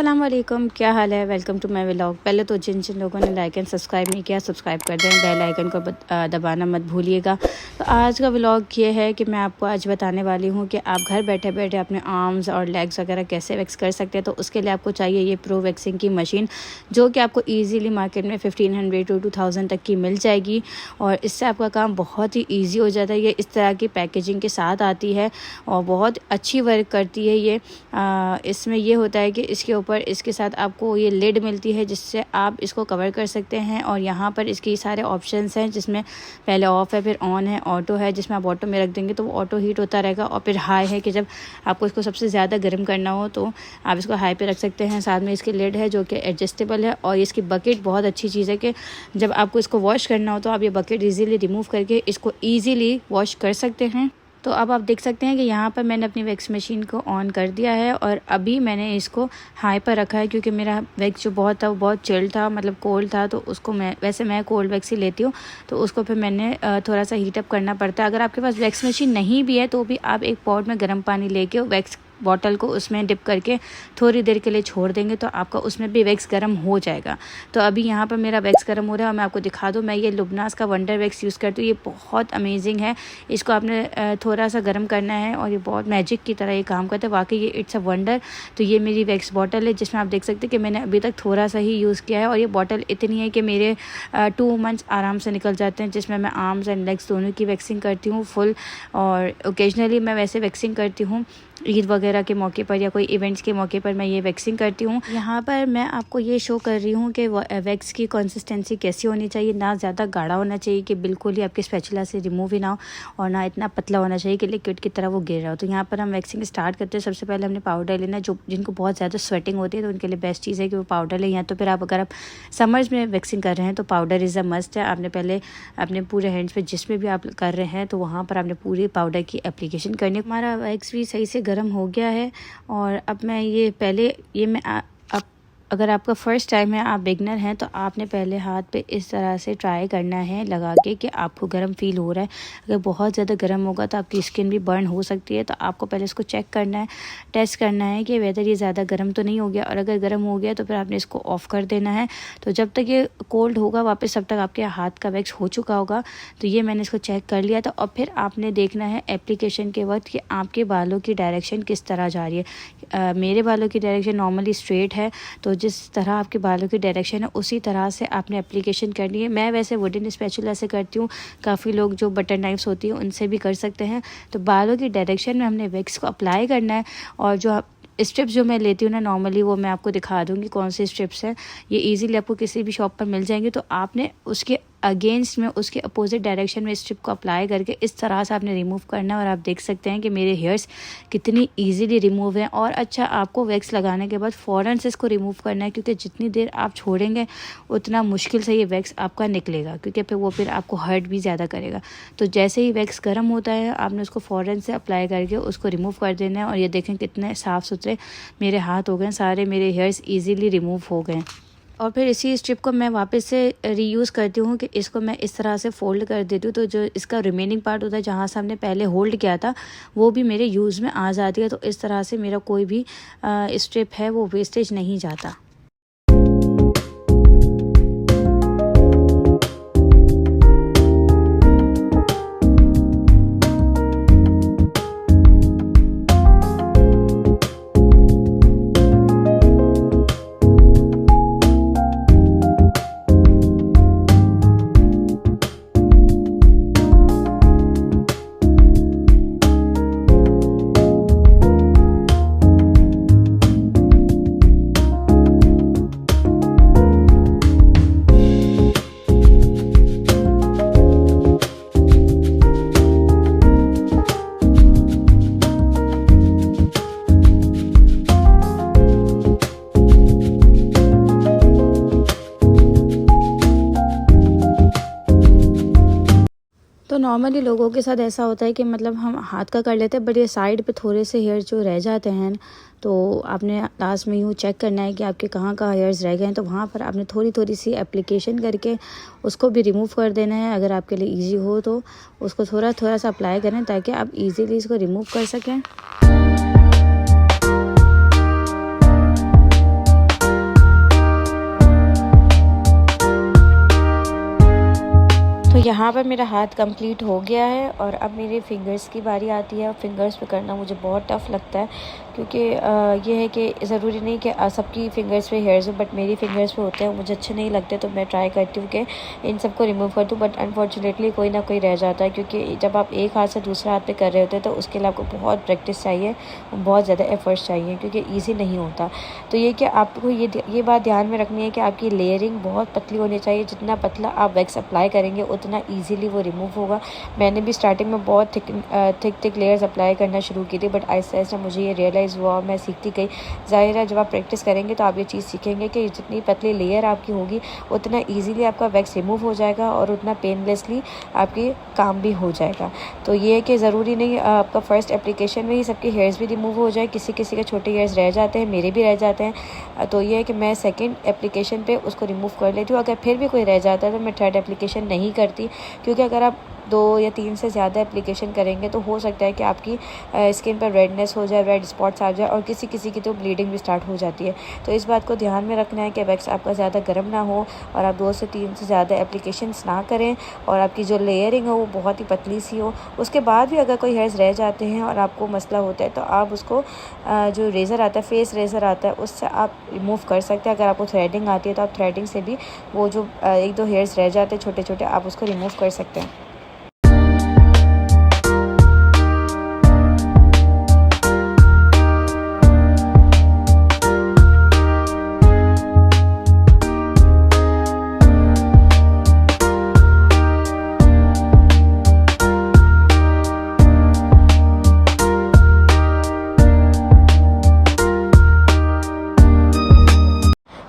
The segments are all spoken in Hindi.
अस्सलाम वालेकुम, क्या हाल है। Welcome to my vlog. पहले तो जिन जिन लोगों ने लाइक एंड सब्सक्राइब नहीं किया सब्सक्राइब कर दें, बेल आइकन को दबाना मत भूलिएगा। तो आज का व्लॉग ये है कि मैं आपको आज बताने वाली हूँ कि आप घर बैठे बैठे अपने आर्म्स और लेग्स वगैरह कैसे वैक्स कर सकते हैं। तो उसके लिए आपको चाहिए ये प्रो वैक्सिंग की मशीन, जो कि आपको ईजीली मार्केट में 1500 to 2000 तक की मिल जाएगी और इससे आपका काम बहुत ही ईजी हो जाता है। ये इस तरह की पैकेजिंग के साथ आती है और बहुत अच्छी वर्क करती है। ये इसमें ये होता है कि इसके ऊपर इसके साथ आपको ये लिड मिलती है जिससे आप इसको कवर कर सकते हैं और यहाँ पर इसके सारे ऑप्शंस हैं, जिसमें पहले ऑफ़ है, फिर ऑन है, ऑटो है, जिसमें आप ऑटो में रख देंगे तो वो ऑटो हीट होता रहेगा, और फिर हाई है कि जब आपको इसको सबसे ज़्यादा गर्म करना हो तो आप इसको हाई पे रख सकते हैं। साथ में इसकी लिड है जो कि एडजस्टेबल है, और इसकी बकेट बहुत अच्छी चीज़ है कि जब आपको इसको वॉश करना हो तो आप ये बकेट ईज़िली रिमूव करके इसको ईज़िली वॉश कर सकते हैं। तो अब आप देख सकते हैं कि यहाँ पर मैंने अपनी वैक्स मशीन को ऑन कर दिया है और अभी मैंने इसको हाई पर रखा है, क्योंकि मेरा वैक्स जो बहुत था वो बहुत चिल्ड था, मतलब कोल्ड था। तो उसको मैं कोल्ड वैक्स ही लेती हूँ, तो उसको फिर मैंने थोड़ा सा हीटअप करना पड़ता है। अगर आपके पास वैक्स मशीन नहीं भी है तो भी आप एक पॉट में गर्म पानी लेके वैक्स बॉटल को उसमें डिप करके थोड़ी देर के लिए छोड़ देंगे तो आपका उसमें भी वैक्स गर्म हो जाएगा। तो अभी यहाँ पर मेरा वैक्स गर्म हो रहा है और मैं आपको दिखा दूँ, मैं ये लुबनास का वंडर वैक्स यूज़ करती हूँ। ये बहुत अमेजिंग है। इसको आपने थोड़ा सा गर्म करना है और ये बहुत मैजिक की तरह ये काम करता है। वाकई ये इट्स अ वंडर। तो ये मेरी वैक्स बॉटल है जिसमें आप देख सकते हैं कि मैंने अभी तक थोड़ा सा ही यूज़ किया है, और ये बॉटल इतनी है कि मेरे 2 मंथ्स आराम से निकल जाते हैं, जिसमें मैं आर्म्स एंड लेग्स दोनों की वैक्सिंग करती हूँ फुल। और ओकेजनली मैं वैसे वैक्सिंग करती हूँ ईद वगैरह के मौके पर या कोई इवेंट्स के मौके पर मैं ये वैक्सिंग करती हूँ। यहाँ पर मैं आपको ये शो कर रही हूँ कि वैक्स की कंसिस्टेंसी कैसी होनी चाहिए। ना ज़्यादा गाढ़ा होना चाहिए कि बिल्कुल ही आपके स्पैचुला से रिमूव ही ना हो, और ना इतना पतला होना चाहिए कि लिक्विड की तरह वो गिर रहा हो। तो यहाँ पर हम वैक्सिंग स्टार्ट करते हैं। सबसे पहले हमने पाउडर लेना है। जो जिनको बहुत ज़्यादा स्वेटिंग होती है तो उनके लिए बेस्ट चीज़ है कि वो पाउडर लें, या तो फिर अगर आप समर्स में वैक्सिंग कर रहे हैं तो पाउडर इज़ अ मस्ट है। आपने पहले अपने पूरे हैंड्स पे जिसमें भी आप कर रहे हैं तो वहाँ पर आपने पूरी पाउडर की एप्लीकेशन करनी है। हमारा वैक्स भी सही से गर्म हो गया है और अब मैं अगर आपका फ़र्स्ट टाइम है, आप बिगनर हैं, तो आपने पहले हाथ पे इस तरह से ट्राई करना है लगा के कि आपको गर्म फील हो रहा है। अगर बहुत ज़्यादा गर्म होगा तो आपकी स्किन भी बर्न हो सकती है। तो आपको पहले इसको चेक करना है, टेस्ट करना है कि वेदर ये ज़्यादा गर्म तो नहीं हो गया, और अगर गर्म हो गया तो फिर आपने इसको ऑफ़ कर देना है। तो जब तक ये कोल्ड होगा वापस तब तक आपके हाथ का वैक्स हो चुका होगा। तो ये मैंने इसको चेक कर लिया था। और फिर आपने देखना है एप्लीकेशन के वक्त कि आपके बालों की डायरेक्शन किस तरह जा रही है। मेरे बालों की डायरेक्शन नॉर्मली स्ट्रेट है, तो जिस तरह आपके बालों की डायरेक्शन है उसी तरह से आपने एप्लीकेशन करनी है। मैं वैसे वुडन स्पैचुला से करती हूँ, काफ़ी लोग जो बटन नाइफ्स होती है उनसे भी कर सकते हैं। तो बालों की डायरेक्शन में हमने वैक्स को अप्लाई करना है, और जो स्ट्रिप्स जो मैं लेती हूँ ना नॉर्मली, वो मैं आपको दिखा दूँगी कौन से स्ट्रिप्स हैं। ये इजीली आपको किसी भी शॉप पर मिल जाएंगे। तो आपने उसके अगेंस्ट में, उसके अपोजिट डायरेक्शन में स्ट्रिप को अप्लाई करके इस तरह से आपने रिमूव करना है। और आप देख सकते हैं कि मेरे हेयर्स कितनी इजीली रिमूव हैं। और अच्छा, आपको वैक्स लगाने के बाद फ़ौरन से इसको रिमूव करना है, क्योंकि जितनी देर आप छोड़ेंगे उतना मुश्किल से ये वैक्स आपका निकलेगा, क्योंकि फिर आपको हर्ट भी ज़्यादा करेगा। तो जैसे ही वैक्स गर्म होता है आपने उसको फ़ौरन से अप्लाई करके उसको रिमूव कर देना है। और ये देखें कितने साफ़ सुथरे मेरे हाथ हो गए, सारे मेरे हेयर्स ईजीली रिमूव हो गए। और फिर इसी स्ट्रिप को मैं वापस से रीयूज़ करती हूँ कि इसको मैं इस तरह से फ़ोल्ड कर देती हूँ, तो जो इसका रिमेनिंग पार्ट होता है जहाँ से हमने पहले होल्ड किया था वो भी मेरे यूज़ में आ जाती है। तो इस तरह से मेरा कोई भी स्ट्रिप है वो वेस्टेज नहीं जाता। तो नॉर्मली लोगों के साथ ऐसा होता है कि मतलब हम हाथ का कर लेते हैं, बट ये साइड पे थोड़े से हेयर जो रह जाते हैं, तो आपने लास्ट में यूँ चेक करना है कि आपके कहाँ कहाँ हेयर्स रह गए हैं। तो वहाँ पर आपने थोड़ी थोड़ी सी एप्लीकेशन करके उसको भी रिमूव कर देना है। अगर आपके लिए इजी हो तो उसको थोड़ा थोड़ा सा अप्लाई करें ताकि आप इजीली इसको रिमूव कर सकें। यहाँ पर मेरा हाथ कंप्लीट हो गया है और अब मेरे फिंगर्स की बारी आती है। फिंगर्स पे करना मुझे बहुत टफ़ लगता है क्योंकि ये है कि ज़रूरी नहीं कि सबकी फ़िंगर्स पे हेयर्स हो, बट मेरी फ़िंगर्स पे होते हैं, मुझे अच्छे नहीं लगते, तो मैं ट्राई करती हूँ कि इन सबको रिमूव कर दूँ। बट अनफॉर्चुनेटली कोई ना कोई रह जाता है, क्योंकि जब आप एक हाथ से दूसरे हाथ पे कर रहे होते हैं तो उसके लिए आपको बहुत प्रैक्टिस चाहिए, बहुत ज़्यादा एफर्ट्स चाहिए, क्योंकि ईजी नहीं होता। तो ये कि आपको ये बात ध्यान में रखनी है कि आपकी लेयरिंग बहुत पतली होनी चाहिए। जितना पतला आप वैक्स अप्लाई करेंगे उतना ईजीली वो रिमूव होगा। मैंने भी स्टार्टिंग में बहुत थिक लेयर्स अप्लाई करना शुरू की थी, बट आहिस्ता आहिस्ता मुझे ये रियलाइज़ हुआ और मैं सीखती गई। ज़ाहिर है जब आप प्रैक्टिस करेंगे तो आप ये चीज़ सीखेंगे कि जितनी पतली लेयर आपकी होगी उतना ईजीली आपका वैक्स रिमूव हो जाएगा और उतना पेनलेसली आपकी काम भी हो जाएगा। तो ये है कि ज़रूरी नहीं आपका फ़र्स्ट एप्लीकेशन में ही सबके हेयर्स भी रिमूव हो जाए। किसी किसी के छोटे हेयर्स रह जाते हैं, मेरे भी रह जाते हैं। तो ये है कि मैं सेकेंड एप्लीकेशन पे उसको रिमूव कर लेती हूँ। अगर फिर भी कोई रह जाता है तो मैं थर्ड एप्लीकेशन नहीं करती, क्योंकि अगर आप 2 या 3 से ज़्यादा एप्लीकेशन करेंगे तो हो सकता है कि आपकी स्किन पर रेडनेस हो जाए, रेड स्पॉट्स आ जाए, और किसी किसी की तो ब्लीडिंग भी स्टार्ट हो जाती है। तो इस बात को ध्यान में रखना है कि वैक्स आपका ज़्यादा गर्म ना हो और आप 2 से 3 से ज़्यादा एप्लीकेशंस ना करें, और आपकी जो लेयरिंग हो वो बहुत ही पतली सी हो। उसके बाद भी अगर कोई हेयर्स रह जाते हैं और आपको मसला होता है तो आप उसको जो रेज़र आता है, फेस रेज़र आता है, उससे आप रिमूव कर सकते हैं। अगर आपको थ्रेडिंग आती है तो आप थ्रेडिंग से भी वो जो 1-2 हेयर्स रह जाते हैं छोटे छोटे, आप उसको रिमूव कर सकते हैं।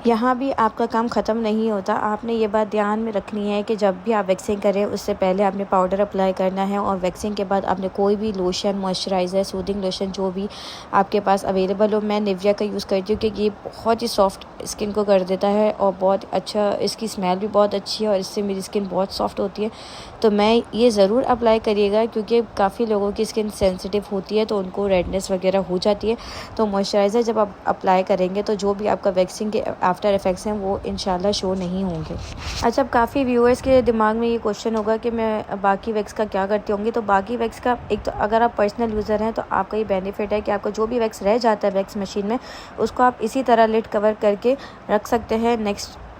यहाँ भी आपका काम ख़त्म नहीं होता। आपने ये बात ध्यान में रखनी है कि जब भी आप वैक्सिंग करें उससे पहले आपने पाउडर अप्लाई करना है, और वैक्सिंग के बाद आपने कोई भी लोशन, मॉइस्चराइज़र, सूदिंग लोशन जो भी आपके पास अवेलेबल हो। मैं निविया का यूज़ करती हूँ क्योंकि ये बहुत ही सॉफ्ट स्किन को कर देता है और बहुत अच्छा, इसकी स्मेल भी बहुत अच्छी है और इससे मेरी स्किन बहुत सॉफ्ट होती है। तो मैं ये ज़रूर अप्लाई करिएगा, क्योंकि काफ़ी लोगों की स्किन सेंसिटिव होती है तो उनको रेडनेस वगैरह हो जाती है। तो मॉइस्चराइज़र जब आप अप्लाई करेंगे तो जो भी आपका वैक्सिंग के आफ्टर इफ़ेक्ट्स हैं वो इंशाल्लाह शो नहीं होंगे। अच्छा, अब काफ़ी व्यूअर्स के दिमाग में ये क्वेश्चन होगा कि मैं बाकी वैक्स का क्या करती होंगी। तो बाकी वैक्स का एक तो अगर आप पर्सनल यूज़र हैं तो आपका ये बेनिफिट है कि आपका जो भी वैक्स रह जाता है वैक्स मशीन में, उसको आप इसी तरह लिड कवर करके रख सकते हैं।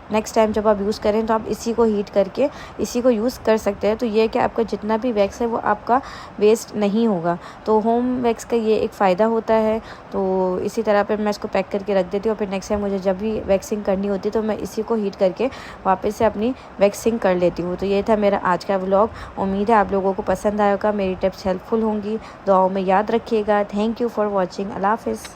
नेक्स्ट टाइम जब आप यूज़ करें तो आप इसी को हीट करके इसी को यूज़ कर सकते हैं। तो ये है कि आपका जितना भी वैक्स है वो आपका वेस्ट नहीं होगा। तो होम वैक्स का ये एक फ़ायदा होता है। तो इसी तरह पर मैं इसको पैक करके रख देती हूँ, और फिर नेक्स्ट टाइम मुझे जब भी वैक्सिंग करनी होती है तो मैं इसी को हीट करके वापस से अपनी वैक्सिंग कर लेती हूँ। तो ये था मेरा आज का व्लॉग। उम्मीद है आप लोगों को पसंद आएगा, मेरी टिप्स हेल्पफुल होंगी। दुआओं में याद रखिएगा। Thank you for watching. अल्लाह हाफ़िज़।